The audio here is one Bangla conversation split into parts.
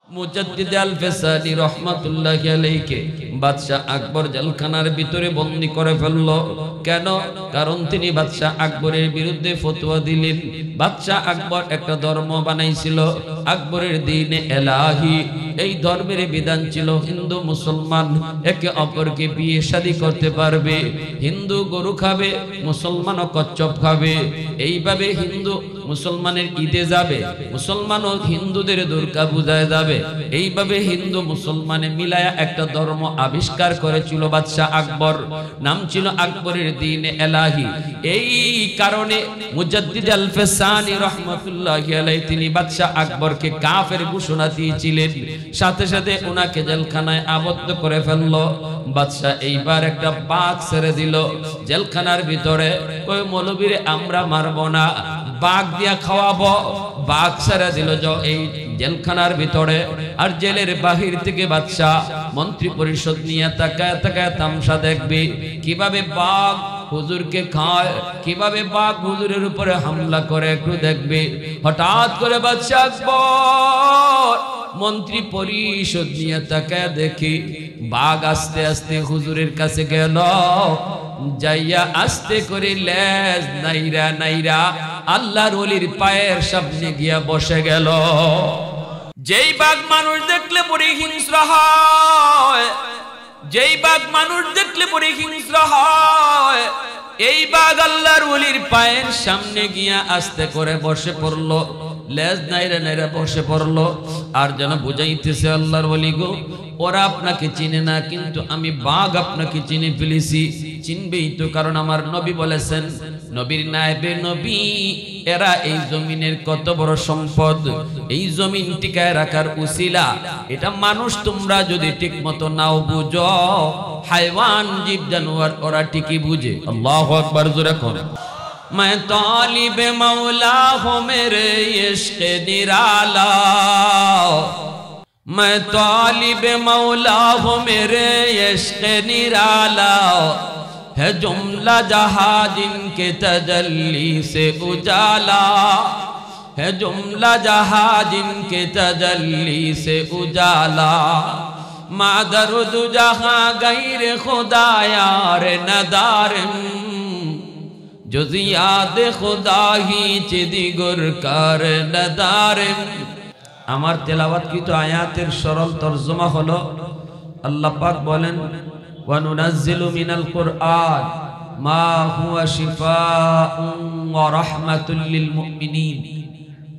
মুজাদ্দিদ আল-ফিসানি রহমাতুল্লাহি আলাইহি বাদশা আকবর জেলখানার ভিতরে বন্দী করে ফেলল। কেন? কারণ তিনি বাদশা আকবরের বিরুদ্ধে ফতোয়া দিলেন। বাদশা আকবর একটা ধর্ম বানাইছিল, আকবরের দ্বীনে এলাহি। এই ধর্মের বিধান ছিল হিন্দু মুসলমান একে অপরকে বিয়ে শাদী করতে পারবে, হিন্দু গরু খাবে, মুসলমানও কচ্ছপ খাবে। এইভাবে হিন্দু মুসলমানের ঈদে যাবে, মুসলমানও হিন্দুদের দুর্গা পূজায় যাবে। এইভাবে হিন্দু মুসলমানে মিলায়া একটা ধর্ম আবিষ্কার করেছিল বাদশা আকবর। নাম ছিল আকবরের দ্বীনে এলাহি। এই কারণে মুজাদ্দিদ আল-ফিসানি রহমাতুল্লাহি আলাইহি তিনি বাদশা আকবরকে কাফের ঘোষণা দিয়েছিলেন। সাথে সাথে ওনাকে জেলখানায় আবদ্ধ করে ফেললো। বাদশা এইবার একটা বাঘ ছেড়ে দিল জেলখানার ভিতরে। ওই মৌলবীরে আমরা মারবো না, বাঘ দিয়া খাওয়াবো। বাঘ ছেড়ে দিল এই জেলখানার ভিতরে। আর জেলের বাহির থেকে বাদশা মন্ত্রী পরিষদ নিয়ে তাকায় তাকায় তামসা দেখবে কিভাবে বাঘ হুজুরকে খায়, কিভাবে বাঘ হুজুরের উপরে হামলা করে একটু দেখবে। হঠাৎ করে বাদশা আকবর মন্ত্রী পরিষদ নিয়ে তাকায় দেখি বাঘ আস্তে আস্তে হুজুরের কাছে গেল, যাইয়া আস্তে করে লেজ নাইরা নাইরা আল্লাহর ওলির পায়ের সামনে গিয়া বসে গেল। যেই বাঘ মানুষ দেখলে পরে হিংস্র হয়, যেই বাঘ মানুষ দেখলে পরে হিংস্র হয়, এই বাঘ আল্লাহর ওলির পায়ের সামনে গিয়া আস্তে করে বসে পড়লো, লেজ নাইরা নাইরা বসে পড়লো। আর যেন বুঝাইতেছে আল্লাহর ওলি গো, ওরা আপনাকে চিনে না, কিন্তু আমি বাঘ আপনাকে চিনে ফেলেছি। চিনবেই তো, কারণ আমার নবী বলেছেন নবীর নায়েবে নবী এরা এই জমিনের কত বড় সম্পদ, এই জমিন টিকায় রাখার উসিলা। এটা মানুষ তোমরা যদি ঠিক মতো নাও বুঝো, হাইওয়ান জীব জানোয়ার ওরা ঠিকই বুঝে। আল্লাহু আকবার জোরে কোন। मैं तालिब मौला हूँ मेरे इश्क़ निराला, मैं तालिब मौला हूँ मेरे इश्क़ निराला, है जुमला जहाँ जिनके तजल्ली से उजाला, है जुमला जहाँ जिनके तजल्ली से उजाला, मादरुद जहाँ गैर खुदा यार नदारम, जो जियाद खुदा ही चिदिगुर कर नदारम। আমার তেলাওয়াতকৃত আয়াতের সরল তরজমা হলো, আল্লাহ পাক বলেন ওয়া নুনাজ্জিলু মিনাল কুরআন মা হুয়া শিফাউন ওয়া রাহমাতুল লিল মুমিনিন।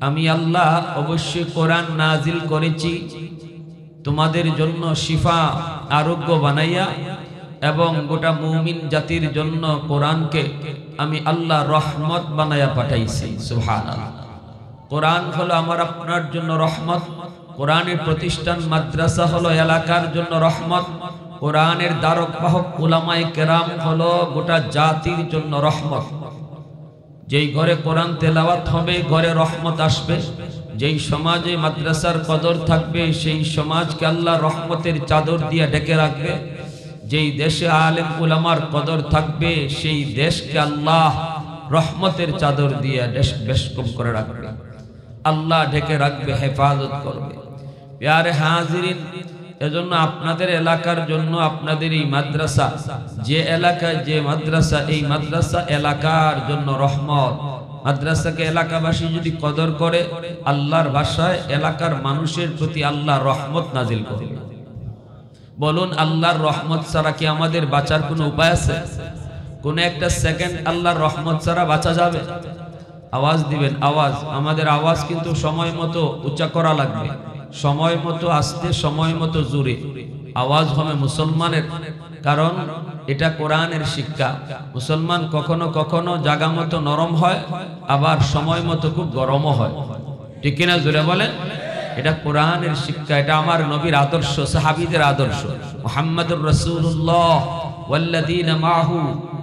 আমি আল্লাহ অবশ্যই কোরআন নাজিল করেছি তোমাদের জন্য শিফা, আরোগ্য বানাইয়া, এবং গোটা মুমিন জাতির জন্য কোরআনকে আমি আল্লাহ রহমত বানায়া পাঠাইছি। সুবহানাল্লাহ। কোরআন হলো আমার আপনার জন্য রহমত। কোরআনের প্রতিষ্ঠান মাদ্রাসা হলো এলাকার জন্য রহমত। কোরআনের ধারক বাহক উলামায়ে কেরাম হলো গোটা জাতির জন্য রহমত। যেই ঘরে কোরআন তেলাওয়াত হবে ঘরে রহমত আসবে। যেই সমাজে মাদ্রাসার কদর থাকবে সেই সমাজকে আল্লাহ রহমতের চাদর দিয়ে ঢেকে রাখবে। যেই দেশে আলেম উলামার কদর থাকবে সেই দেশকে আল্লাহ রহমতের চাদর দিয়ে বেশকম করে রাখবে, আল্লাহ ঢেকে রাখবে, হেফাজত করবে। প্যারে হাজিরিন, এজন্য আপনাদের এলাকার জন্য আপনাদের এই মাদ্রাসা, যে এলাকায় যে মাদ্রাসা, এই মাদ্রাসা এলাকার জন্য রহমত। মাদ্রাসাকে এলাকাবাসী যদি কদর করে, আল্লাহর ভাষায় এলাকার মানুষের প্রতি আল্লাহ রহমত নাজিল করবে। বলুন, আল্লাহর রহমত ছাড়া কি আমাদের বাঁচার কোনো উপায় আছে? কোন একটা সেকেন্ড আল্লাহর রহমত ছাড়া বাঁচা যাবে? আওয়াজ দিবেন, আওয়াজ। আমাদের আওয়াজ কিন্তু সময় মতো উচ্চা করা লাগবে, সময় মতো আসতে, সময় মতো জোরে আওয়াজ হবে মুসলমানের। কারণ এটা কোরআনের শিক্ষা। মুসলমান কখনো কখনো জায়গা মতো নরম হয়, আবার সময় মতো খুব গরমও হয়। ঠিক কিনা? জোরে বলেন। এটা কোরআনের শিক্ষা, এটা আমার নবীর আদর্শ, সাহাবীদের আদর্শ। মুহাম্মদুর রাসূলুল্লাহ ওয়াল্লাযীনা মাহু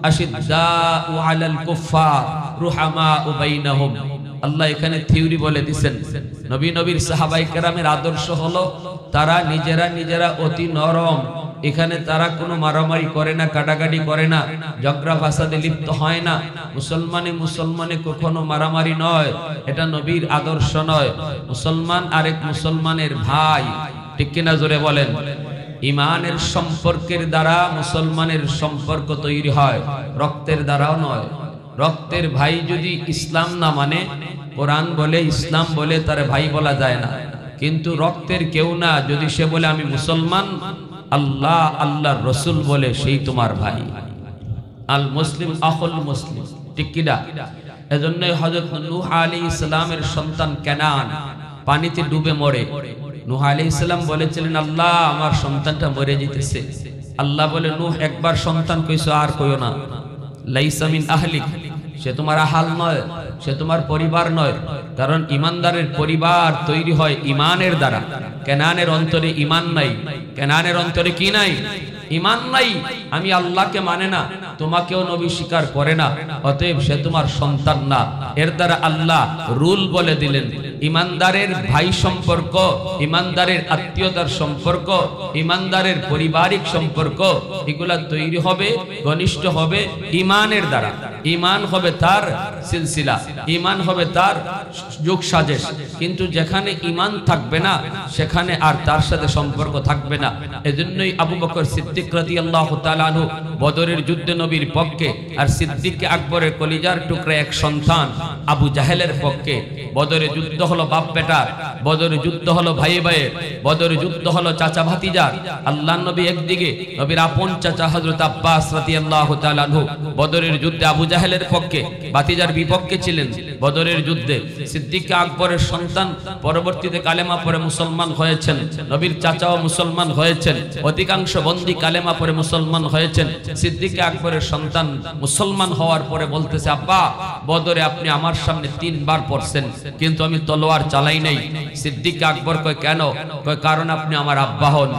আশিদ্দাউ আলাল কুফফার রুহামাউ বাইনাহুম। আল্লাহ এখানে থিওরি বলে দিবেন, নবীর সাহাবায়ে কেরামের আদর্শ হলো তারা নিজেরা নিজেরা অতি নরম, এখানে তারা কোনো মারামারি করে না, কাটাকাটি করে না, ঝগড়া ফাসাদে লিপ্ত হয় না। মুসলমানে কখনো মারামারি নয়, এটা নবীর আদর্শ নয়। মুসলমান আরেক মুসলমানের ভাই, ঠিক কিনা জোরে বলেন? ইমানের সম্পর্কের দ্বারা মুসলমানের সম্পর্ক তৈরি হয়, রক্তের দ্বারাও নয়। রক্তের ভাই যদি ইসলাম না মানে, কোরআন বলে ইসলাম বলে, তার ভাই বলা যায় না। কিন্তু রক্তের কেউ না, যদি সে বলে আমি মুসলমান, আল্লাহ আল্লাহর রসুল বলে, সেই তোমার ভাই। আল মুসলিম আখুল মুসলিম, ঠিক কিনা? এজন্যই হযরত নূহ আলাইহিস সালামের সন্তান কেনান পানিতে ডুবে মরে। নূহ আলাইহিস সালাম বলেছিলেন, আল্লাহ আমার সন্তানটা মরে যেতেছে। আল্লাহ বলে, নূহ একবার সন্তান কইছো, আর কইও না। লাইসা মিন আহলিক, সে তোমার আহাল নয়, সে তোমার পরিবার নয়। কারণ ইমানদারের পরিবার তৈরি হয় ইমানের দ্বারা। কেনানের অন্তরে ইমান নাই। কেনানের অন্তরে কি নাই? ইমান নাই। আমি আল্লাহকে মানে না, তোমাকেও নবী স্বীকার করে না, অতএব সে তোমার সন্তান না। এর দ্বারা আল্লাহ রুল বলে দিলেন, ইমানদারের ভাই সম্পর্ক, ইমানদারের আত্মীয়তার সম্পর্ক, ইমানদারের পারিবারিক সম্পর্ক, এগুলা তৈরি হবে, ঘনিষ্ঠ হবে ইমানের দ্বারা। ইমান হবে তার সিলসিলা, ইমান হবে তার যোগ সাজেশ। কিন্তু যেখানে ইমান থাকবে না, সেখানে আর তার সাথে সম্পর্ক থাকবে না। এজন্যই আবু বকর সিদ্দিক রাদিয়াল্লাহু তাআলা আনহু বদরের যুদ্ধে নবীর পক্ষে, আর সিদ্দিক আকবরের কলিজার টুকরা এক সন্তান আবু জাহেলের পক্ষে। বদরের যুদ্ধ হলো বাপ বেটা, বদরের যুদ্ধ হলো ভাই ভাইয়ের, বদরের যুদ্ধ হলো চাচা ভাতিজার। আল্লাহর নবী একদিকে, নবীর আপন চাচা হযরত আব্বাস রাদিয়াল্লাহু তাআলা আনহু বদরের যুদ্ধে আবু জাহেলের পক্ষে, ভাতিজার বিপক্ষে ছিলেন। বদরের যুদ্ধে সিদ্দিক আকবরের সন্তান পরবর্তীতে কালেমা পড়ে মুসলমান হয়েছেন, নবীর চাচাও মুসলমান হয়েছেন, অধিকাংশ বন্দী কালেমা পড়ে মুসলমান হয়েছেন। সিদ্দিক আকবরের সন্তান মুসলমান হওয়ার পরে বলতেছে, আব্বা বদরে আপনি আমার সামনে 3 বার পড়ছেন, কিন্তু আমি তলোয়ার চালাই নাই। সিদ্দিক আকবর কয়, কেন? কয়, কারণ আপনি আমার আব্বা হন।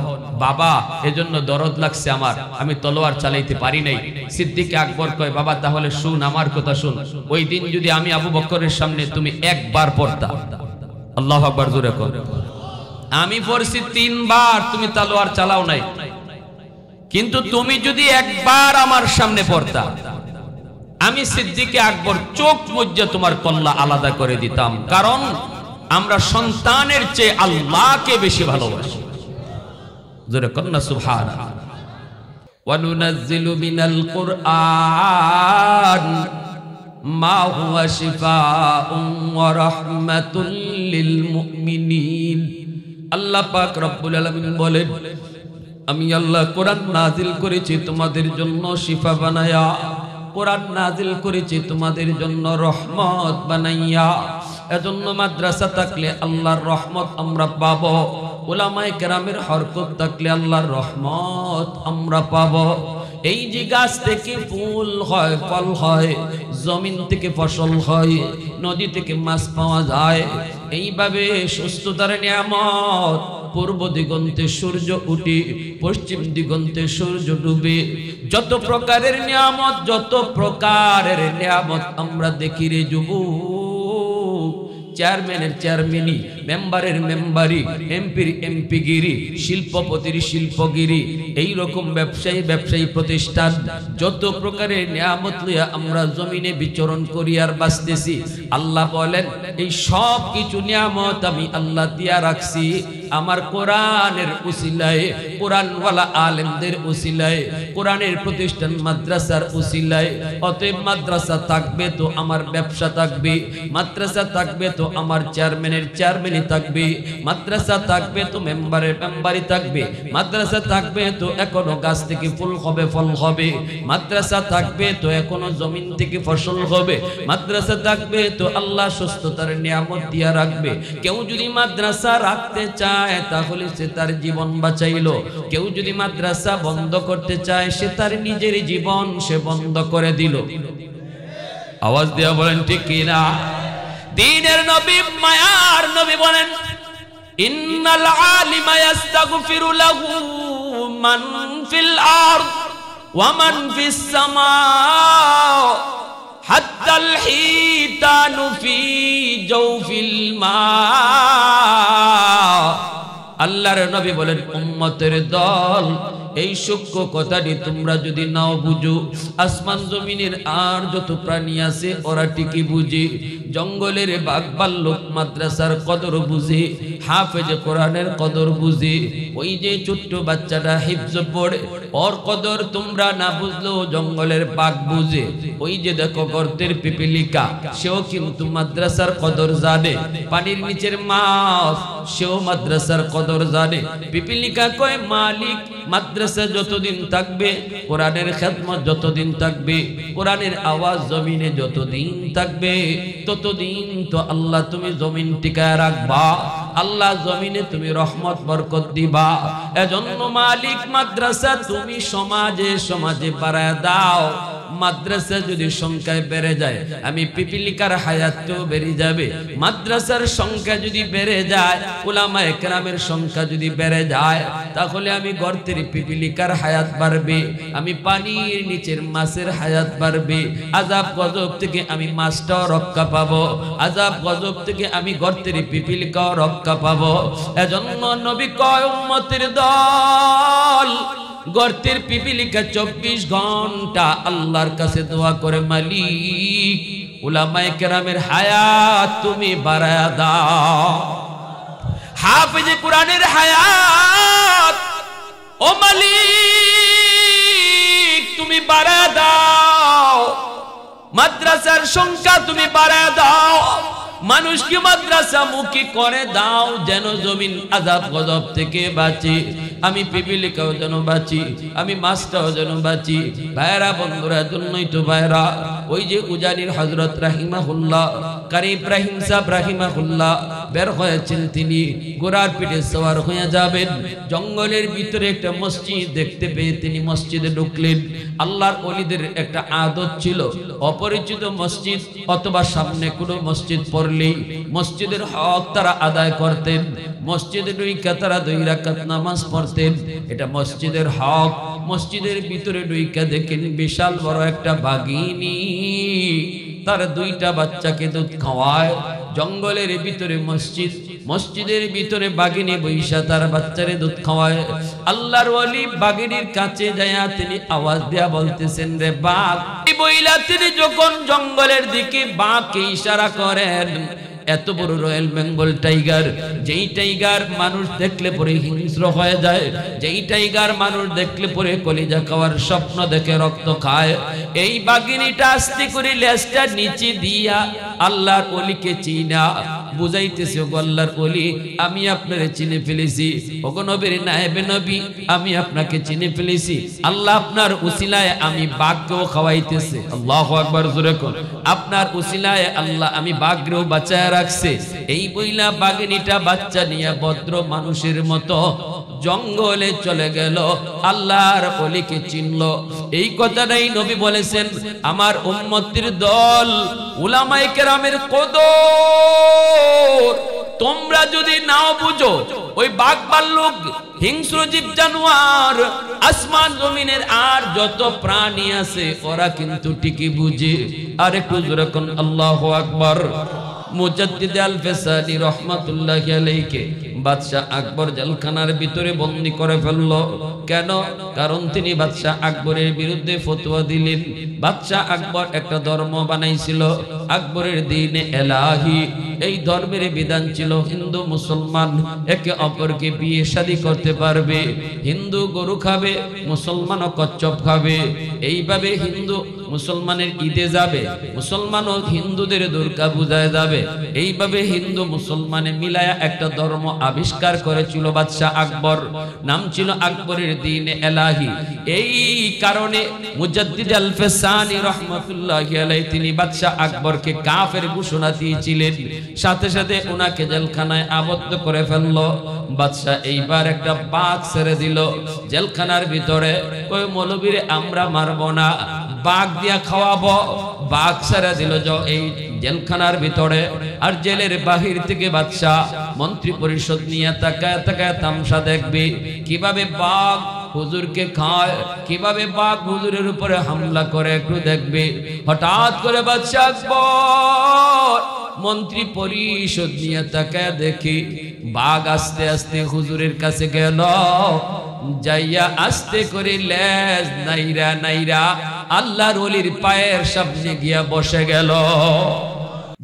বাবা, এজন্য দরদ লাগছে আমার, আমি তলোয়ার চালাইতে পারি নাই। সিদ্দিক আকবর কয়, বাবা তাহলে শুন, আমার কথা শুন। ওই দিন যদি আমি আবু বকরের সামনে তুমি 1 বার পড়তা, আল্লাহু আকবার জোরে কর। আমি পড়ছি 3 বার, তুমি তলোয়ার চালাও নাই, কিন্তু তুমি যদি 1 বার আমার সামনে পড়তা, আমি সিদ্দিক আকবর চোখ মুজ্জে তোমার কল্লা আলাদা করে দিতাম। কারণ আমরা সন্তানের চেয়ে আল্লাহকে বেশি ভালোবাসি। জোরে কন্না সুবহানাল্লাহ। ওয়া নুনাজ্জিলু মিনাল কুরআন মা হুয়া শিফাউন ওয়া রাহমাতুল লিল মুমিনিন। আল্লাহ পাক রব্বুল আলামিন বলেন, আমি আল্লাহ কোরআন নাজিল করেছি তোমাদের জন্য শিফা বানায়া, কোরআন নাজিল করেছি তোমাদের জন্য রহমত বানাইয়া। এজন্য মাদ্রাসা থাকলে আল্লাহর রহমত আমরা পাবো, উলামায়ে কেরামের হরকত থাকলে আল্লাহর রহমত আমরা পাবো। এই যে গাছ থেকে ফুল হয়, ফল হয়, জমিন থেকে ফসল হয়, নদী থেকে মাছ পাওয়া যায়, এইভাবে সুস্থতার নিয়ামত। পূর্ব দিগন্তে সূর্য উঠে, পশ্চিম দিগন্তে সূর্য ডুবে, যত প্রকারের নিয়ামত, যত প্রকারের নিয়ামত আমরা দেখি রে যুবক। চেয়ারম্যানের চেয়ারম্যানি, মেম্বারের মেম্বারি, এমপির এমপিগিরি, শিল্পপতির শিল্পগিরি, এইরকম ব্যবসায়ী প্রতিষ্ঠান, যত প্রকারের নিয়ামত লইয়া আমরা জমিনে বিচরণ করি আর বাঁচতেছি। আল্লাহ বলেন, এই সব কিছু নিয়ামত আমি আল্লাহ দিয়া রাখছি আমার কোরআনের উসিলায়, কোরআনওয়ালা আলেমদের উসিলায়, কোরআনের প্রতিষ্ঠান মাদ্রাসার উসিলায়। অতএব মাদ্রাসা থাকবে তো আমার ব্যবসা থাকবে, মাদ্রাসা থাকবে তো আমার চেয়ারম্যানের চেয়ারম্যানই থাকবে, মাদ্রাসা থাকবে তো মেম্বারের মেম্বারই থাকবে, মাদ্রাসা থাকবে তো এখনো গাছ থেকে ফুল হবে, ফল হবে, মাদ্রাসা থাকবে তো এখনো জমিন থেকে ফসল হবে, মাদ্রাসা থাকবে তো আল্লাহ সুস্থতার নিয়ামত দিয়া রাখবে। কেউ যদি মাদ্রাসা রাখতে চায় তাহলে সে তার জীবন বাঁচাইলো, কেউ যদি মাদ্রাসা বন্ধ করতে চায় সে তার নিজের জীবন সে বন্ধ করে দিল। আওয়াজ দিয়া বলেন ঠিক কিনা? দ্বীনের নবী, মায়ার নবী বলেন, ইন্নাল আলিমা ইস্তাগফিরু লাহু মান ফিল আরদ ওয়া মান ফিস সামা হাত্তাল হিতানু ফি জাওফিল মা আল্লাহর নবী বলেন উম্মতের দল এই সূক্ষ্ম কথাটি তোমরা যদি নাও বুঝো আসমান জমিনের আর যত প্রাণী আছে ওরা ঠিকই বুঝে জঙ্গলের বাঘ ভাল্লুক মাদ্রাসার কদর বুঝে হাফেজ কোরআনের কদর বুঝে ওই যে ছোট্ট বাচ্চাটা হিফজ পড়ে ওর কদর তোমরা না বুঝলেও জঙ্গলের বাঘ বুঝে ওই যে দেখো গর্তের পিপিলিকা সেও কিন্তু মাদ্রাসার কদর জানে পানির নিচের মাছ সেও মাদ্রাসার কদর জানে পিপিলিকা কয় মালিক মাদ্রাসা যতদিন থাকবে কোরআনের খেদমত যতদিন থাকবে কোরআনের আওয়াজ জমিনে যতদিন থাকবে ততদিন তো আল্লাহ তুমি জমিন টিকায় রাখবা আল্লাহ জমিনে তুমি রহমত বরকত দিবা এজন্য মালিক মাদ্রাসা তুমি সমাজে সমাজে বাড়ায় দাও মাদ্রাসা যদি সংখ্যায় বেড়ে যায় আমি পিপিলিকার হায়াতও বেড়ে যাবে মাদ্রাসার সংখ্যা যদি বেড়ে যায় উলামায়ে কেরামের সংখ্যা যদি বেড়ে যায় তাহলে আমি গর্তের পিপিলিকার হায়াত বাড়বে আমি পানির নিচের মাছের হায়াত বাড়বে আযাব গজব থেকে আমি মাছটাও রক্ষা পাবো আযাব গজব থেকে আমি গর্তের পিপিলিকাও রক্ষা পাবো এজন্য নবী কয় উম্মতের দল গর্তের পিপিলিকা 24 ঘন্টা আল্লাহর কাছে দোয়া করে মালিক উলামায়ে কেরামের হায়াত তুমি বাড়ায়া দাও হাফেজ কোরআনের হায়াত ও মালিক তুমি বাড়ায়া দাও মাদ্রাসার সংখ্যা তুমি বাড়ায়া দাও মানুষকে মাদ্রাসা মুখী করে দাও যেন জমিন আযাব গজব থেকে বাঁচে আমি পিপিলিকাও যেন বাঁচি আমি মাছটাও যেন বাঁচি ভাইরা বন্ধুরা জন্যই তো ভাইরা ওই যে উজানির হযরত রাহিমাহুল্লাহ কারি ইব্রাহিম সাহেব রাহিমাহুল্লাহ বের হয়েছেন তিনি ঘোড়ার পিঠে সওয়ার হয়ে যাবেন জঙ্গলের ভিতরে একটা মসজিদ দেখতে পেয়ে তিনি মসজিদে ঢুকলেন আল্লাহর ওলিদের একটা আদত ছিল অপরিচিত মসজিদ অথবা সামনে কোনো মসজিদ পড়লে মসজিদের হক তারা আদায় করতেন মসজিদে ঢুইকা তারা 2 রাকাত নামাজ পড়তেন এটা মসজিদের হক মসজিদের ভিতরে ঢুইকা দেখেন বিশাল বড় একটা বাঘিনী তার 2টা বাচ্চাকে দুধ খাওয়ায় জঙ্গলের ভিতরে মসজিদ মসজিদের ভিতরে বাঘিনী বৈশা তার বাচ্চারে দুধ খাওয়ায় আল্লাহর ওলি বাঘিনীর কাছে যায় তিনি আওয়াজ দেয়া বলতেছেন রে বাঘ এই বইলা তিনি যখন জঙ্গলের দিকে বাঘকে ইশারা করেন এত বড় রয়্যাল বেঙ্গল টাইগার যেই টাইগার মানুষ দেখলে পরে হিংস্র হয়ে যায় যেই টাইগার মানুষ দেখলে পরে কলিজা খাওয়ার স্বপ্ন দেখে রক্ত খায় এই বাঘিনীটা আস্তে করে লেজটা নিচে দিয়া আল্লাহর ওলিকে চিনা বুঝাইতেছে ওগো আল্লাহর ওলি আমি আপনারে চিনে ফেলেছি ওগো নবীর নায়েবে নবী আমি আপনাকে চিনে ফেলেছি আল্লাহ আপনার উসিলায় আমি বাঘকেও খাওয়াইতেছে আল্লাহু আকবার জোরে কোন আপনার উসিলায় আল্লাহ আমি বাঘকেও বাঁচায় রাখছে এই বইলা বাঘিনীটা বাচ্চা নিয়ে ভদ্র মানুষের মতো জঙ্গলে চলে গেল আল্লাহর ওলিকে চিনলো এই কথাটাই নবী বলেছেন আমার উম্মতের দল উলামায়ে কেরামের কদর তোমরা যদি নাও বুঝো ওই বাঘ ভাল্লুক হিংস্র জীব জানোয়ার আসমান জমিনের আর যত প্রাণী আছে ওরা কিন্তু ঠিকই বুঝে আর একটু জোরে কোন আল্লাহু আকবার মুজাদ্দিদ আল ফেসানি রহমাতুল্লাহি আলাইহি বাদশা আকবর জেলখানার ভিতরে বন্দী করে ফেলল কেন কারণ তিনি বাদশা আকবরের বিরুদ্ধে ফতোয়া দিলেন বাদশা আকবর একটা ধর্ম বানাইছিল আকবরের দ্বীনে এলাহি এই ধর্মের বিধান ছিল হিন্দু মুসলমান একে অপরকে বিয়ে শাদী করতে পারবে হিন্দু গরু খাবে মুসলমানও কচ্ছপ খাবে এইভাবে হিন্দু মুসলমানের ঈদে যাবে মুসলমান ও হিন্দুদের দুর্গা পূজায় যাবে এইভাবে হিন্দু মুসলমানে মিলায়া একটা ধর্ম আবিষ্কার করেছিল বাদশা আকবর নাম ছিল আকবরের দ্বীনে এলাহি এই কারণে মুজাদ্দিদ আল ফেসানি রাহমাতুল্লাহি আলাইহি তিনি বাদশা আকবরকে কাফের ঘোষণা দিয়েছিলেন সাথে সাথে ওনাকে জেলখানায় আবদ্ধ করে ফেললো বাদশা এইবার একটা বাঘ ছেড়ে দিল জেলখানার ভিতরে ওই মৌলবীরে আমরা মারবো না বাঘ দিয়া খাওয়াবো বাঘ ছেড়ে দিল এই জেলখানার ভিতরে আর জেলের বাহির থেকে বাদশা মন্ত্রী পরিষদ নিয়ে তাকায় তাকায় তামসা দেখবে কিভাবে বাঘ হুজুরকে খায় কিভাবে বাঘ হুজুরের উপরে হামলা করে একটু দেখবে হঠাৎ করে বাদশা আকবর মন্ত্রী পরিষদ নিয়ে তাকায় দেখি বাঘ আস্তে আস্তে হুজুরের কাছে গেল, যাইয়া আস্তে করে লেজ নাইরা নাইরা আল্লাহর ওলির পায়ের সামনে গিয়া বসে গেল।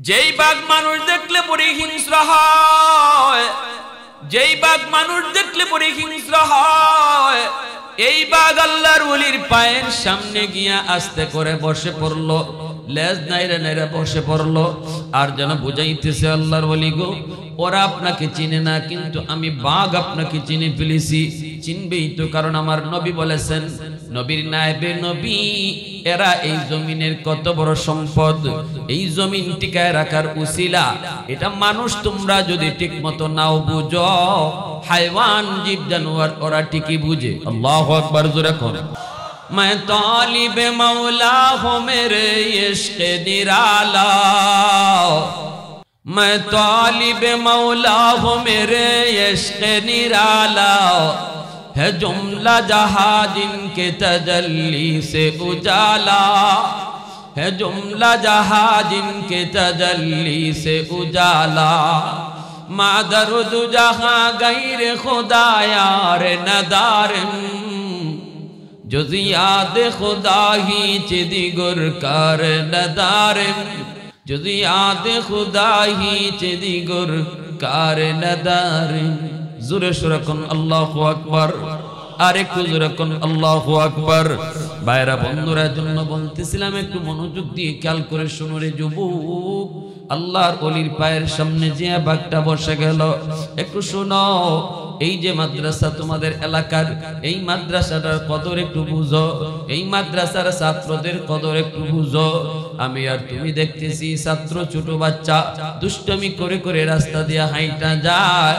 যেই বাঘ মানুষ দেখলে পরে হিংস্র হয়, যেই বাঘ মানুষ দেখলে পরে হিংস্র হয়, এই বাঘ আল্লাহর ওলির পায়ের সামনে গিয়া আস্তে করে বসে পড়লো, লেজ নাইরা নাইরা বসে পড়লো। আর যেন বুঝাইতেছে আল্লাহর ওলি গো, ওরা আপনাকে চিনে না, কিন্তু আমি বাঘ আপনাকে চিনে ফেলেছি। চিনবেই তো, কারণ আমার নবী বলেছেন, নবীর নায়েবে নবী এরা এই জমিনের কত বড় সম্পদ, এই জমিন টিকায় রাখার উসিলা। এটা মানুষ তোমরা যদি ঠিক মতো নাও বুঝো, হাইওয়ান জীব জানোয়ার ওরা ঠিকই বুঝে। আল্লাহু আকবার জোরে কোন। मैं तालिब मौला हूँ मेरे इश्क निराला, मैं तालिब मौला हूँ मेरे इश्क निराला, है जुमला जहाँ जिनके तजल्ली से उजाला, है जुमला जहाँ जिनके तजल्ली से उजाला, मादरुद जहाँ गैर खुदा यार नदार, जुज़ियात खुदा ही चिदिगुर कार नदारिम, जुज़ियात खुदा ही चिदिगुर कार नदारिम। जुरे शुरकुन अल्लाहु अकबर, আরেকটু জোরে কোন আল্লাহু আকবার। ভাইরা বন্ধুরা জন্য বলতেছিলাম, একটু মনোযোগ দিয়ে খেয়াল করে শুনো রে যুবক, আল্লাহর ওলির পায়ের সামনে যে বাঘটা বসে গেল, একটু শোনো। এই যে মাদ্রাসা তোমাদের এলাকার, এই মাদ্রাসাটার কদর একটু বুঝো, এই মাদ্রাসার ছাত্রদের কদর একটু বুঝো। আমি আর তুমি দেখতেছি ছাত্র ছোট বাচ্চা দুষ্টমি করে করে রাস্তা দিয়ে হাইটা যায়,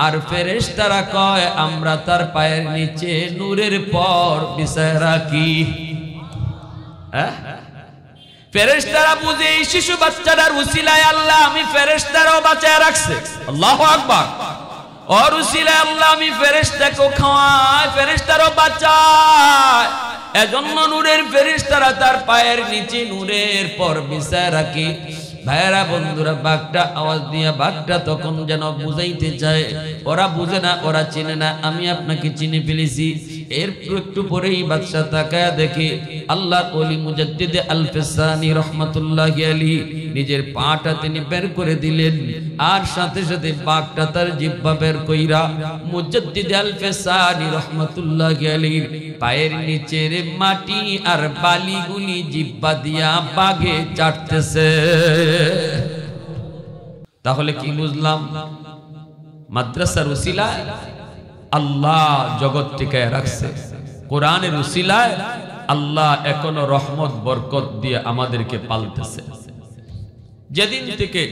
আর ফেরেশতারা কয় আমরা তার পায়ের নিচে নূরের পর বিছায় রাখি। ফেরেশতারা বুঝে এই শিশু বাচ্চাটার উসিলায় আল্লাহ আমি ফেরেশতারাও বাঁচায় রাখছে। আল্লাহু আকবার। और উসিলায় আল্লাহ আমি ফেরেশতাকে খাওয়াই, ফেরেশতারাও বাঁচায়। এজন্য নূরের ফেরেশতারা তার পায়ের নিচে নূরের পর বিছায় রাখি। ভাইরা বন্ধুরা, বাঘটা আওয়াজ দিয়া বাঘটা তখন যেন বুঝাইতে চায়, ওরা বুঝে না, ওরা চিনে না, আমি আপনাকে চিনে ফেলেছি। এর একটু পরেই বাদশা তাকায়া দেখে আল্লাহর ওলি মুজাদ্দিদ আল ফিসানি রাহমাতুল্লাহি আলাইহি নিজের পাটা তিনি বের করে দিলেন, আর সাথে সাথে বাঘটা তার জিহ্বা বের কইরা মুজাদ্দিদ আল ফিসানি রাহমাতুল্লাহি আলাইহির পায়ের নিচের মাটি আর বালিগুলি জিহ্বা দিয়া বাঘে চাটতেছে। তাহলে কি বুঝলাম? মাদ্রাসার উসিলায় আল্লাহ জগৎ টিকায় রাখছে, কোরআনের উসিলায় আল্লাহ এখনো রহমত বরকত দিয়ে আমাদেরকে পালতেছে। যেদিন থেকে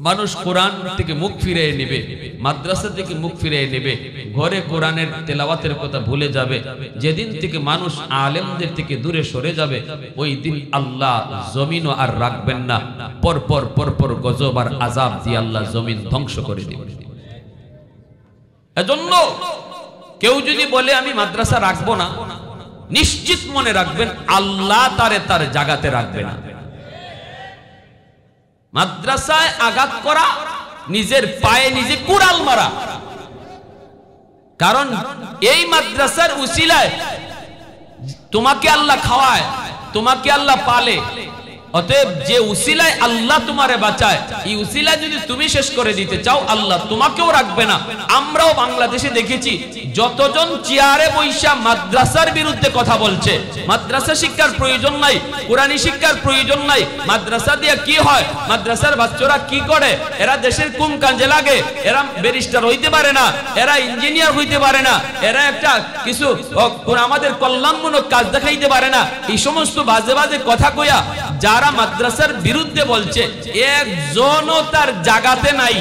মানুষ কোরআন থেকে মুখ ফিরিয়ে নেবে, মাদ্রাসা থেকে মুখ ফিরিয়ে নেবে, ঘরে কোরআনের তেলাওয়াতের কথা ভুলে যাবে, যেদিন থেকে মানুষ আলেমদের থেকে দূরে সরে যাবে, ওই দিন আল্লাহ জমিনও আর রাখবেন না, পরপর পরপর গজব আর আযাব দিয়ে আল্লাহ জমিন ধ্বংস করে দিবেন। এজন্য কেউ যদি বলে আমি মাদ্রাসা রাখবো না, নিশ্চিত মনে রাখবেন আল্লাহ তারে তার জায়গাতে রাখবে না। মাদ্রাসায় আঘাত করা নিজের পায়ে নিজে কুড়াল মারা, কারণ এই মাদ্রাসার উসিলায় তোমাকে আল্লাহ খাওয়ায়, তোমাকে আল্লাহ পালে। অতএব যে উসিলায় আল্লাহ তোমারে বাঁচায়, এই উসিলা যদি তুমি শেষ করে দিতে চাও, আল্লাহ তোমাকেও রাখবে না। আমরাও বাংলাদেশে দেখেছি যতজন চেয়ারে বৈশা মাদ্রাসার বিরুদ্ধে কথা বলছে, মাদ্রাসা শিক্ষার প্রয়োজন নাই, কোরআনী শিক্ষার প্রয়োজন নাই, মাদ্রাসা দিয়ে কি হয়, মাদ্রাসার বাচ্চারা কি করে, এরা দেশের কোন কাজে লাগে, এরা ব্যারিস্টার হইতে পারে না, এরা ইঞ্জিনিয়ার হইতে পারে না, এরা একটা কিছু আমাদের কল্যাণমূলক কাজ দেখাইতে পারে না, এই সমস্ত বাজে বাজে কথা কইয়া যারা মাদ্রাসার বিরুদ্ধে বলছে, একজনও তার জায়গাতে নাই।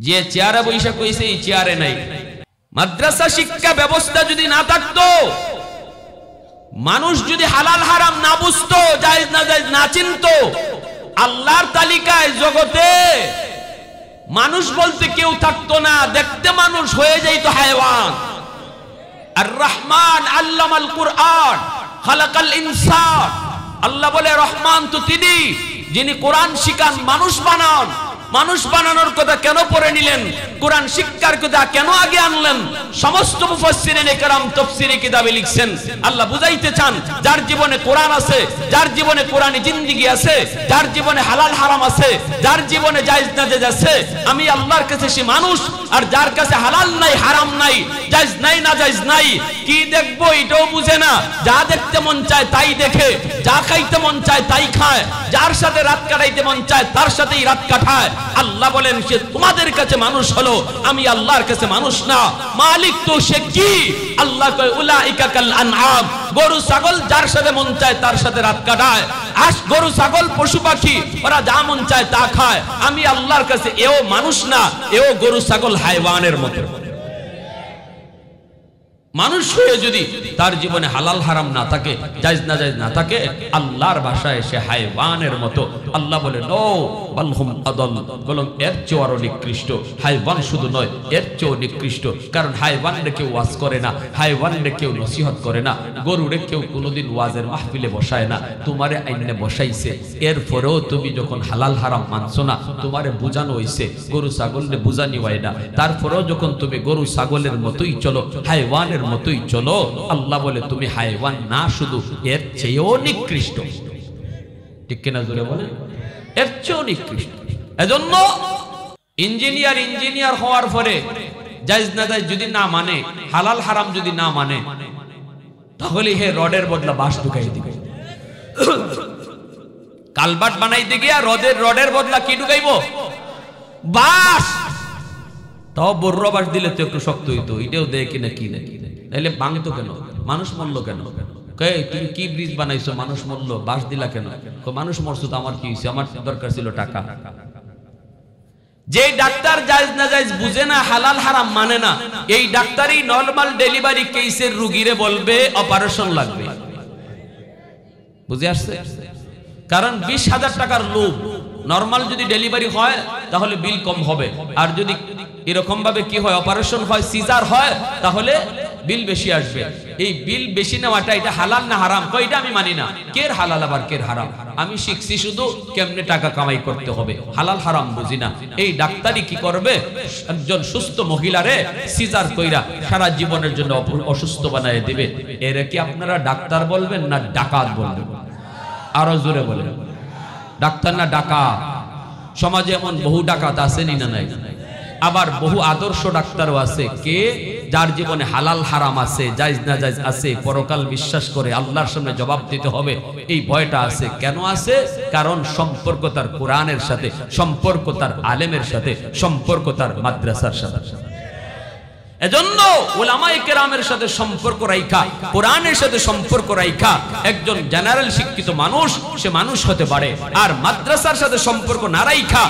যে চেয়ারে বৈশা কইছে এই চেয়ারে নাই। মাদ্রাসা শিক্ষা ব্যবস্থা যদি না থাকতো, মানুষ যদি হালাল হারাম না বুঝতো, জায়েজ না জায়েজ না চিনতো, আল্লাহর তালিকায় জগতে মানুষ বলতে কেউ থাকতো না, দেখতে মানুষ হয়ে যাইত হায়ওয়ান। আর রহমান আল্লামাল কুরআন খালাকাল ইনসান, আল্লাহ বলে রহমান তো তিনি, যিনি কোরআন শিখান, মানুষ বানান। মানুষ বানানোর কথা কেন পড়ে নিলেন? কোরআন শিক্ষার কথা কেন আগে আনলেন? সমস্ত মুফাসসিরিনে কেরাম তাফসীরে কিতাবে লিখছেন, আল্লাহ বুঝাইতে চান যার জীবনে কোরআন আছে, যার জীবনে কোরআনী জিন্দেগি আছে, যার জীবনে হালাল হারাম আছে, যার জীবনে জায়েজ নাজায়েজ আছে, আমি আল্লাহর কাছে সে মানুষ। আর যার কাছে হালাল নাই, হারাম নাই, জায়েজ নাই, নাজায়েজ নাই, কি দেখবো এটাও বুঝে না, যা দেখতে মন চায় তাই দেখে, যা খাইতে মন চায় তাই খায়, যার সাথে রাত কাটাইতে মন চায় তার সাথেই রাত কাটায়। আল্লাহ বলেন সে তোমাদের কাছে মানুষ হলো, আমি আল্লাহর কাছে মানুষ না। মালিক তো সে কি? আল্লাহ কয় উলাইকা কাল আনআম, গরু ছাগল যার সাথে মন চায় তার সাথে রাত কাটায়। গরু ছাগল পশু পাখি ওরা যা মন চায় তা খায়। আমি আল্লাহর কাছে এও মানুষ না, এও গরু ছাগল হায়ওয়ানের মতো। মানুষ হয়ে যদি তার জীবনে হালাল হারাম না থাকে, জায়েজ নাজায়েজ না থাকে, আল্লাহর ভাষায় সে হায়ওয়ানের মতো। আল্লাহ বলে নো বালহুম আদল, বলুন এর চেয়ে আরো নিকৃষ্ট। হায়ওয়ান শুধু নয়, এর চেয়েও নিকৃষ্ট। কারণ হায়ওয়ানরে কেউ ওয়াজ করে না, হায়ওয়ানরে কেউ নসিহত করে না, গরুরে কেউ কোনোদিন ওয়াজের মাহফিলে বসায় না, তোমারে আইনে বসাইছে। এরপরেও তুমি যখন হালাল হারাম মানছো না, তোমারে বুঝানো হইছে, গরু ছাগলরে বুঝানি হয় না, তারপরেও যখন তুমি গরু ছাগলের মতোই চলো, হায়ওয়ানের মতোই চলো, আল্লাহ বলে তুমি হায়ওয়ান না, শুধু এর চেয়েও নিকৃষ্ট। ঠিক কিনা জোরে বলে? এর চেয়েও নিকৃষ্ট। এজন্য ইঞ্জিনিয়ার হওয়ার পরে জায়েজ না জায়েজ যদি না মানে, হালাল হারাম যদি না মানে, তাহলে হে রডের বদলা বাঁশ ঢুকাই দিবে। কালবাট বানাইতে গিয়া রডের বদলা কি ঢুকাইবো? বাঁশ। তাও বর্র বাঁশ দিলে তো একটু শক্ত হইতো, এটাও দেয় কিনা কি নাকি, তাহলে ভাঙতো কেন? মানুষ মরলো কেন? তুমি কি ব্রিজ বানাইছো, মানুষ মরলো, বাঁশ দিলা কেন? মানুষ মরছো তো আমার কি হয়েছে, আমার দরকার ছিল টাকা। যে ডাক্তার জায়েজ না জায়েজ বুঝে না, হালাল হারাম মানে না, এই ডাক্তারই নরমাল ডেলিভারি কেসের রোগীরে বলবে অপারেশন লাগবে। বুঝে আসছে? কারণ 20,000 টাকার লোভ। নরমাল যদি ডেলিভারি হয় তাহলে বিল কম হবে, আর যদি এরকম ভাবে কি হয়, অপারেশন হয়, সিজার হয়, তাহলে বিল বেশি আসবে। এই বিল বেশি নেওয়াটা এটা হালাল না হারাম? কয়টা আমি মানি না। কের হালাল আবার কের হারাম? আমি শিখছি শুধু কেমনে টাকা কামাই করতে হবে, হালাল হারাম বুঝি না। এই ডাক্তারি কি করবে? একজন সুস্থ মহিলারে সিজার কইরা সারা জীবনের জন্য অসুস্থ বানায় দিবে। এর কি আপনারা ডাক্তার বলবেন না ডাকাত বলবেন? আরো জোরে বলেন। ডাক্তার না ডাকাত? সমাজে এমন বহু ডাকাত আছেনি না নাই? আবার বহু আদর্শ ডাক্তারও আছে, কে যার জীবনে হালাল হারাম আছে, জায়েজ না জায়েজ আছে, পরকাল বিশ্বাস করে, আল্লাহর সামনে জবাব দিতে হবে, এই ভয়টা আছে। কেন আছে? কারণ সম্পর্ক তার কোরআনের সাথে, সম্পর্ক তার আলেমের সাথে, সম্পর্ক তার মাদ্রাসার সাথে। এজন্য উলামায়ে কেরামের সাথে সম্পর্ক রাখা, কোরআনের সাথে সম্পর্ক রাখা একজন জেনারেল শিক্ষিত মানুষ সে মানুষ হতে পারে। আর মাদ্রাসার সাথে সম্পর্ক না রাখা,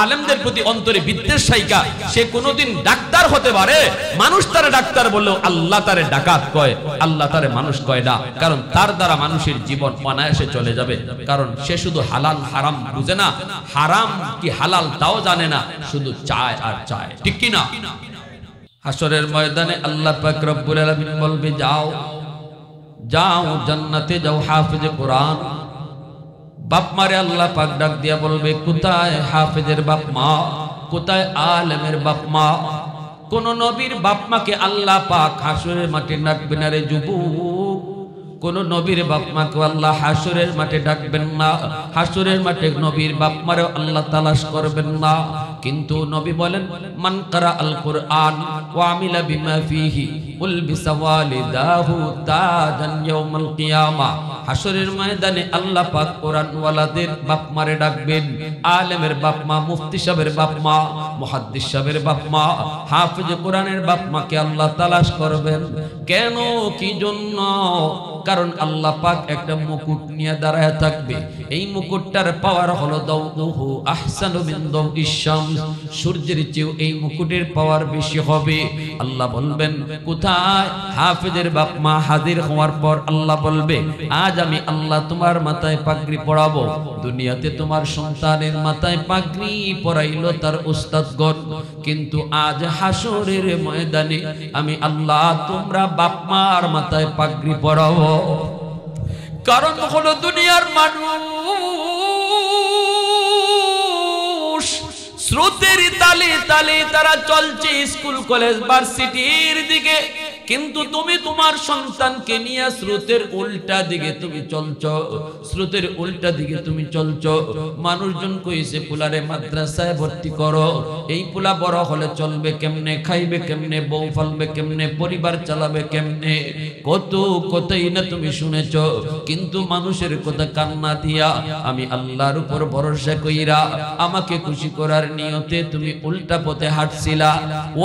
আলেমদের প্রতি অন্তরে বিদ্বেষ রাখা, সে কোনোদিন ডাক্তার হতে পারে। মানুষ তারে ডাক্তার বললেও আল্লাহ তারে ডাকাত কয়, আল্লাহ তারে মানুষ কয় না। কারণ তার দ্বারা মানুষের জীবন অনায়াসে চলে যাবে। কারণ সে শুধু হালাল হারাম বুঝে না, হারাম কি হালাল তাও জানে না, শুধু চায় আর চায়। ঠিক কি না? হাসরের ময়দানে আল্লাহ পাক রব্বুল আলামিন বলবে, যাও যাও জান্নাতে যাও, হাফেজে কোরআন। বাপ মারে আল্লাহ পাক ডাক দিয়া বলবে, কোথায় হাফেজের বাপ মা, কোথায় আলেমের বাপ মা? কোন নবীর বাপ মাকে আল্লাহ পাক হাসরের মাঠে ডাকবে না রে যুবক। কোন নবীর বাপ মাকে আল্লাহ হাসরের মাঠে ডাকবেন না। হাসরের মাঠে নবীর বাপ মারে আল্লাহ তালাশ করবেন না। কিন্তু নবী বলেন, মান কারা আল কুরআন ওয়া আমিলা বিমা ফিহি উলবিসা ওয়ালিদাহু তাজান ইয়াউমাল কিয়ামা। হাসরের ময়দানে আল্লাহ পাক কোরআন ওয়ালাদের বাপ মারে ডাকবেন। আলেমের বাপ মা, মুফতি সাহেবের বাপ মা, মুহাদ্দিস সাহেবের বাপ মা, হাফেজ কোরআনের বাপ মাকে আল্লাহ তালাশ করবেন। কেন, কি জন্য? কারণ আল্লাহ পাক একটা মুকুট নিয়ে দাঁড়ায় থাকবে। এই মুকুটটার পাওয়ার হলো দাউহু আহসানু মিন দাউইশ শামস। সূর্যের চেয়েও এই মুকুটের পাওয়ার বেশি হবে। আল্লাহ বলবেন, কোথায় হাফেজের বাপ মা? হাজির হওয়ার পর আল্লাহ বলবে, আজ আমি আল্লাহ তোমার মাথায় পাগড়ি পরাবো। দুনিয়াতে তোমার সন্তানের মাথায় পাগড়ি পরাইলো তার উস্তাদগণ, কিন্তু আজ হাসরের ময়দানে আমি আল্লাহ তোমরা বাপ মার মাথায় পাগড়ি পরাবো। কারণ হলো দুনিয়ার মানুষ স্রোতের তালে তালে তারা চলছে স্কুল কলেজ ভার্সিটির দিকে, কিন্তু তুমি তোমার সন্তানকে নিয়ে স্রোতের উল্টা দিকে তুমি চলছো, স্রোতের উল্টা দিকে তুমি চলছো। মানুষজন কইছে পুলারে মাদ্রাসায় ভর্তি করো, এই পুলা বড় হলে চলবে কেমনে, খাইবে কেমনে, বউ ফালবে কেমনে, পরিবার চালাবে কেমনে, কত কথাই না তুমি শুনেছো। কিন্তু মানুষের কথা কান্না দিয়া আমি আল্লাহর উপর ভরসা কইরা আমাকে খুশি করার নিয়তে তুমি উল্টা পথে হাঁটছিলা।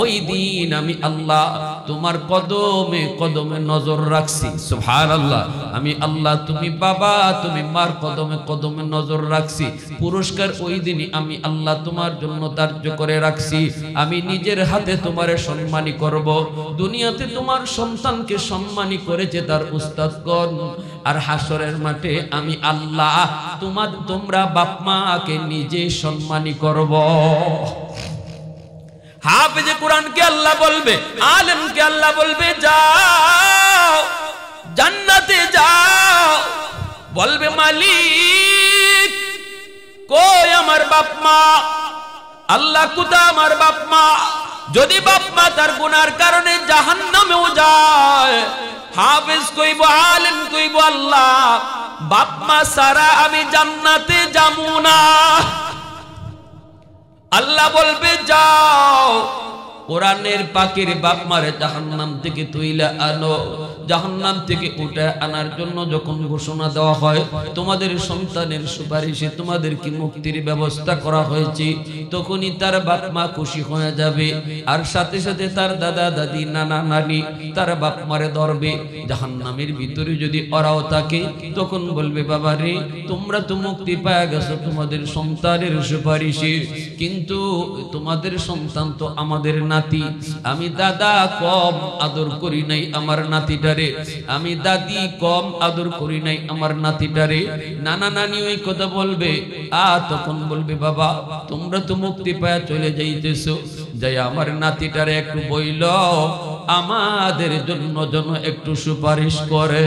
ওই দিন আমি আল্লাহ তোমার কদমে কদমে নজর রাখছি। সুবহানাল্লাহ। আমি আল্লাহ, তুমি বাবা, তুমি মার কদমে কদমে নজর রাখছি। পুরস্কার ওই দিনই আমি আল্লাহ তোমার জন্য ধার্য করে রাখছি। আমি নিজের হাতে তোমারে সম্মানী করব। দুনিয়াতে তোমার সন্তানকে সম্মানী করেছে তার উস্তাদগণ, আর হাসরের মাঠে আমি আল্লাহ তোমরা বাপ মাকে নিজে সম্মানী করব। হাফেজে কুরআনকে আল্লাহ বলবে, আলেমকে আল্লাহ বলবে যাও জান্নাতে যাও। বলবে মালিক কই আমার বাপ মা? আল্লাহ কোথা আমার বাপ মা? যদি বাপ মা তার গুনার কারণে জাহান্নামেও যায়, হাফেজ কইব, আলেম কইব আল্লাহ বাপ মা সারা আমি জান্নাতে যাবো না। আল্লাহ বলবে যাও কোরআনের পাকের বাপ মারে জাহান্নাম থেকে তুইলা আনো। জাহান্নাম থেকে উঠে আনার জন্য যখন ঘোষণা দেওয়া হয় তোমাদের সন্তানের সুপারিশে তোমাদের কি মুক্তির ব্যবস্থা করা হয়েছে, তখনই তার বাপ মা খুশি হয়ে যাবে। আর সাথে সাথে তার দাদা দাদি নানা নানি তার বাপ মারে ধরবে। জাহান্নামের ভিতরে যদি ওরাও থাকে তখন বলবে বাবা রে তোমরা তো মুক্তি পেয়ে গেছো তোমাদের সন্তানের সুপারিশে, কিন্তু তোমাদের সন্তান তো আমাদের নাতি। আমি দাদা কম আদর করি নাই আমার নাতিটারে, আমি দাদি কম আদর করি নাই আমার নাতিটারে। নানা নানি ওই কথা বলবে, তখন বলবে বাবা তোমরা তো মুক্তি পায়া চলে যাইতেছো, যাই আমার নাতিটারে একটু বইল আমাদের জন্য যেন একটু সুপারিশ করে।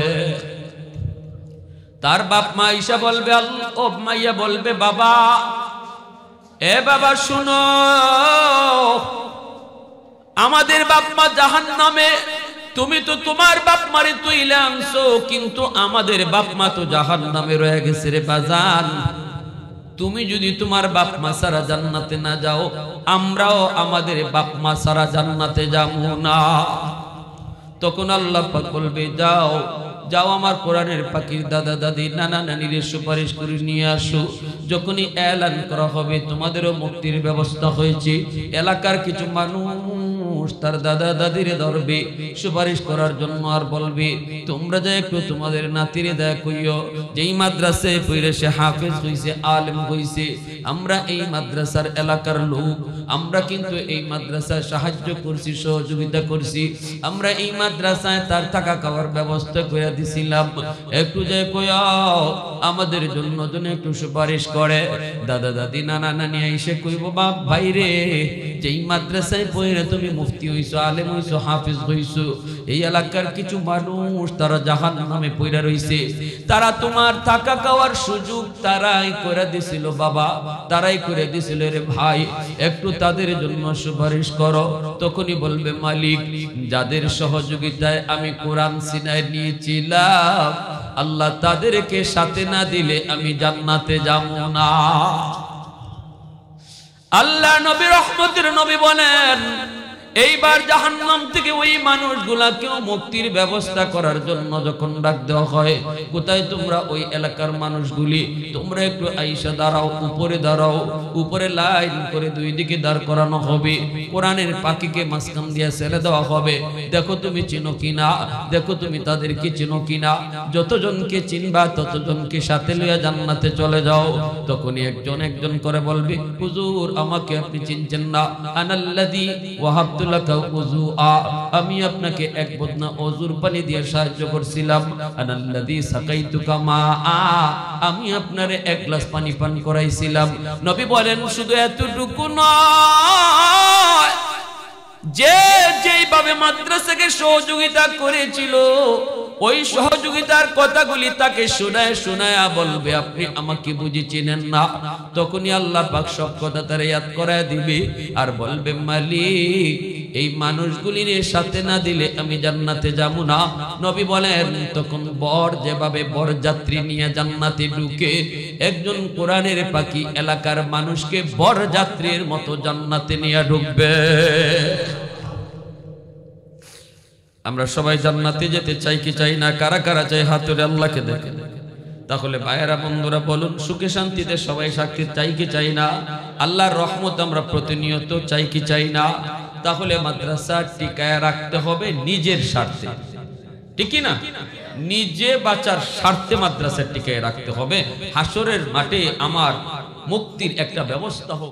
তার বাপ মা ঈশা বলবে, ও মাইয়া বলবে বাবা, এ বাবা শুনো, আমাদের বাপ মা জাহান্নামে, তুমি তো তোমার বাপ মারে তুইলে আনছো, কিন্তু আমাদের বাপ মা তো জাহান্নামে রয়ে গেছে রে বাজান। তুমি যদি তোমার বাপ মা সারা জান্নাতে না যাও, আমরাও আমাদের বাপ মা সারা জান্নাতে যাবো না। তখন আল্লাহ পাক বলবে যাও যাও আমার কোরআনের পাখির দাদা দাদি নানা নানির সুপারিশ করে নিয়ে আসো। যখনই এলান করা হবে তোমাদেরও মুক্তির ব্যবস্থা হয়েছে, এলাকার কিছু মানুষ তার দাদা দাদিরে ধরবে সুপারিশ করার জন্য, আর বলবে তোমরা যা একটু তোমাদের নাতিরে দেয়া কইও, যেই মাদ্রাসায় পড়ে সে হাফেজ হইছে, আলেম হইছে, আমরা এই মাদ্রাসার এলাকার লোক, আমরা কিন্তু এই মাদ্রাসায় সাহায্য করছি, সহযোগিতা করছি, আমরা এই মাদ্রাসায় তার থাকা খাওয়ার ব্যবস্থা করে দিছিলাম, একটু যে কইও আমাদের জন্য যেন একটু সুপারিশ করে। দাদা দাদি নানা নানি এসে কইব বাপ ভাই রে, যেই মাদ্রাসায় পড়ে তুমি মুফতি হইছো, আলেম হইছো, হাফেজ হইছো, এই এলাকার কিছু মানুষ তারা জাহান্নামে পড়ে রইছে, তারা তোমার থাকা খাওয়ার সুযোগ তারাই করে দিছিল বাবা, তারাই করে দিছিল রে ভাই, একটু তাদের জন্য সুপারিশ করো। তখনই বলবে মালিক যাদের সহযোগিতায় আমি কোরআন সিনায় নিয়েছিলাম আল্লাহ তাদেরকে সাথে না দিলে আমি জান্নাতে যাব না। আল্লাহ নবী রহমতের নবী বলেন এইবার জাহান্নাম থেকে ওই মানুষগুলাকেও মুক্তির ব্যবস্থা করার জন্য যখন ডাক দেওয়া হয়, কোথায় তোমরা ওই এলাকার মানুষগুলি, তোমরা একটু আইসা দাঁড়াও, উপরে দাঁড়াও, উপরে লাইন করে দুই দিকে দাঁড় করানো হবে, কোরআনের পাখিকে মাঝখান দিয়ে ছেড়ে দেওয়া হবে, দেখো তুমি চিনো কিনা, দেখো তুমি তাদেরকে চিনো কিনা, যতজনকে চিনবা ততজনকে সাথে লইয়া জান্নাতে চলে যাও। তখনই একজন একজন করে বলবে হুজুর আমাকে আপনি চিনছেন না, আনাল্লাযী ওয়াহাব আমি আপনাকে এক বদনা ওযুর পানি দিয়ে সাহায্য করছিলাম, আনাল্লাযী সাকাইতুকা মাআ আমি আপনারে এক গ্লাস পানি পান করাইছিলাম। নবী বলেন শুধু এতটুকু নয়, যে যেইভাবে মাদ্রাসাকে সহযোগিতা করেছিল ওই সহযোগিতার কথাগুলি তাকে শোনায় শোনায় বলবে আপনি আমাকে বুঝি চিনেন না। তখনই আল্লাহ পাক সব কথা তার ইয়াদ করায় দিবে আর বলবে মালিক এই মানুষগুলির সাথে না দিলে আমি জান্নাতে যাব না। নবী বলেন তখন বর যেভাবে বরযাত্রী নিয়ে জান্নাতে ঢুকে, একজন কোরআনের পাখি এলাকার মানুষকে বরযাত্রীর মতো জান্নাতে নিয়ে ঢুকবে। আমরা সবাই জান্নাতে যেতে চাই কি চাই না? কারা কারা চাই হাত তুলে আল্লাহকে দেখে। তাহলে ভাইয়েরা বন্ধুরা বলুন, সুখে শান্তিতে সবাই থাকতে চাই কি চাই না? আল্লাহর রহমত আমরা প্রতিনিয়ত চাই কি চাই না? তাহলে মাদ্রাসা টিকায় রাখতে হবে নিজের স্বার্থে, ঠিক না? নিজে বাঁচার স্বার্থে মাদ্রাসা টিকায় রাখতে হবে। হাসরের মাঠে আমার মুক্তির একটা ব্যবস্থা হোক।